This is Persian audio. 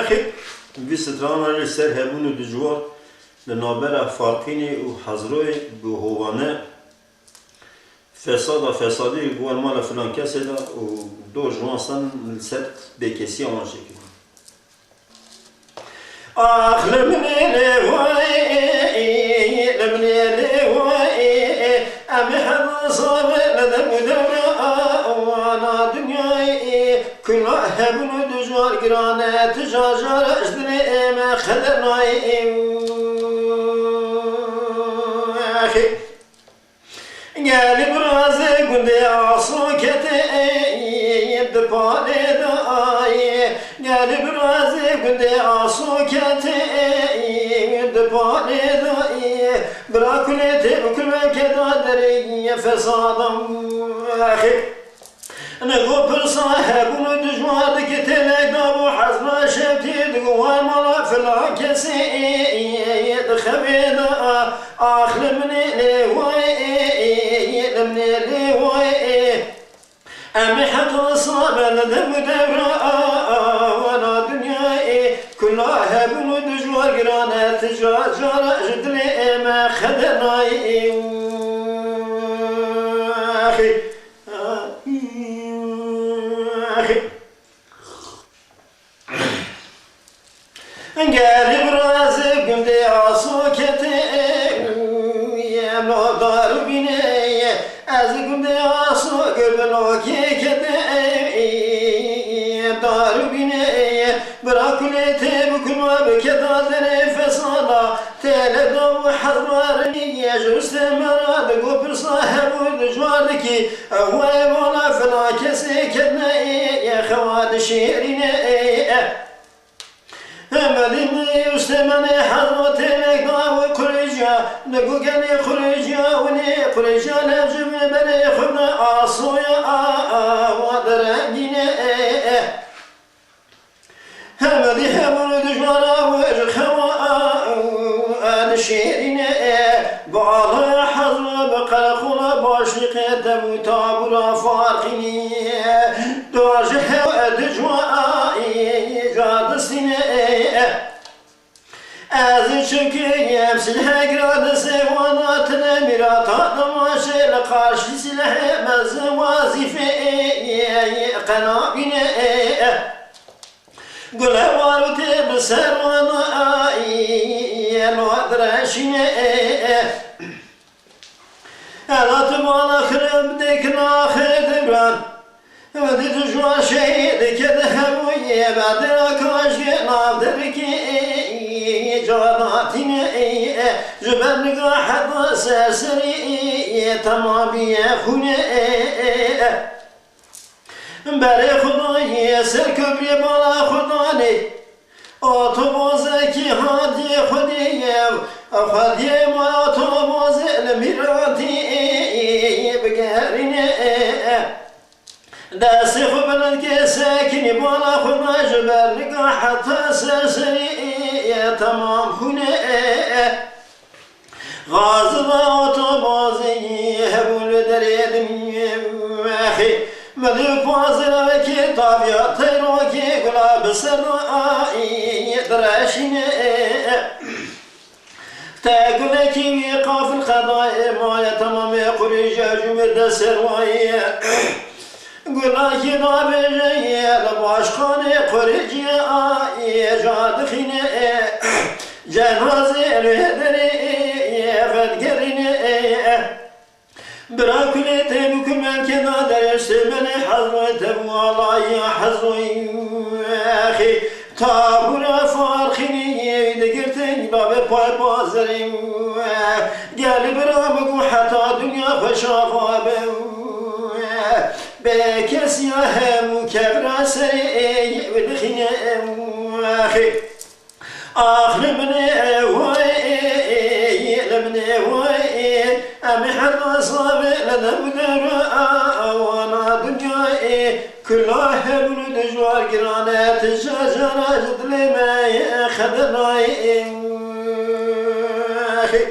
أخي بسترانا لسر هبون دجوار لنابرة فارقيني وحضروي بهوانا فسادي بوان مالا فلان كسي دا ودو جوانسان لسر بكسي عن شكل آخ لمني لواي أمي حد صابر لدم دمرا وانا دنياي كل هبن دجوار قرانا تجاجر اجدري ما خدرناي أخي قالي برازي قندي عصوكتي يبدبالي داي قالي برازي قندي عصوكتي يبدبالي داي براكلتي بكل ما كدا دري فسادم أخي نقول صاحب ودجوار كتلك دابو حزنا شبتي دقوا مالا فلاكسي دخبينا آخر مني لواي أمي حق صابر لدم دبرا وانا دنياي كلها هبن ودجوار قرانا تجاجر جدلي ما خدناي أخي قالي برازي قمدي عصوكتي يا نودار بني أزي قمدي عصوك بلوكيكتي دار بني براكلتي بكل ما بكدا دري فصالا تلدو حضراري يجوز مراد قبر صاحب ودجواركي أهوي ولا فلاكسي كدنا يا خواد شيرين مديني يستمني حضرتي لك وكريجا نقوقني خريجا وني خريجا نجم بني خبنا عصويا ودرقيني مدي حمل دجوانا وجخوا الشيرين بعضها حضر بقرقنا باشق دم تابرا فارقيني دواجه دجوانا جاد سنة أذن شكي يمسل هجراد سوانات نمرات نماشي لقارش سلاح مزوازي في قنابين قل هوالوتي بسروانا الودراشين ألا تبالا خرب ديكنا خدبران ودي تجوا شيء كده هوي بعد راكاش نافدركي جواناتين جبن قاحد سرسري تمام يخوني بري خداي سر كبري بالا خداني أطبوزكي هادي خدي خدي ما أطبوز الميراتي بقارني داسي خبرن كي ساكن بالا خدنا جبال لقا حتى سرسري تمام خوني غازضا أطبوزي هبول دريدمي أخي مدو فاصل وكي طابيا تيروكي قلاب سرائي دراشين تاقلكي ويقاف الخضاء ما يتمام قريجا جمد سرائي قلاكي نابجي لباشخاني قريجي جادخيني جنازي الهدري فدقريني براكلتي بكل من كذا درست مني حضرت بوالاي حضري أخي تابورا فارخيني دقرتي باب باي بازري قال برامك وحتى دنيا فشافا بكس يا هم كبر سري ودخيني أخي آخر مني لمني أمي حد أصابي لدمدر وانا دنياي كلها هبن دجوار قرانا تجاجر جدلي ما ياخذناي أخي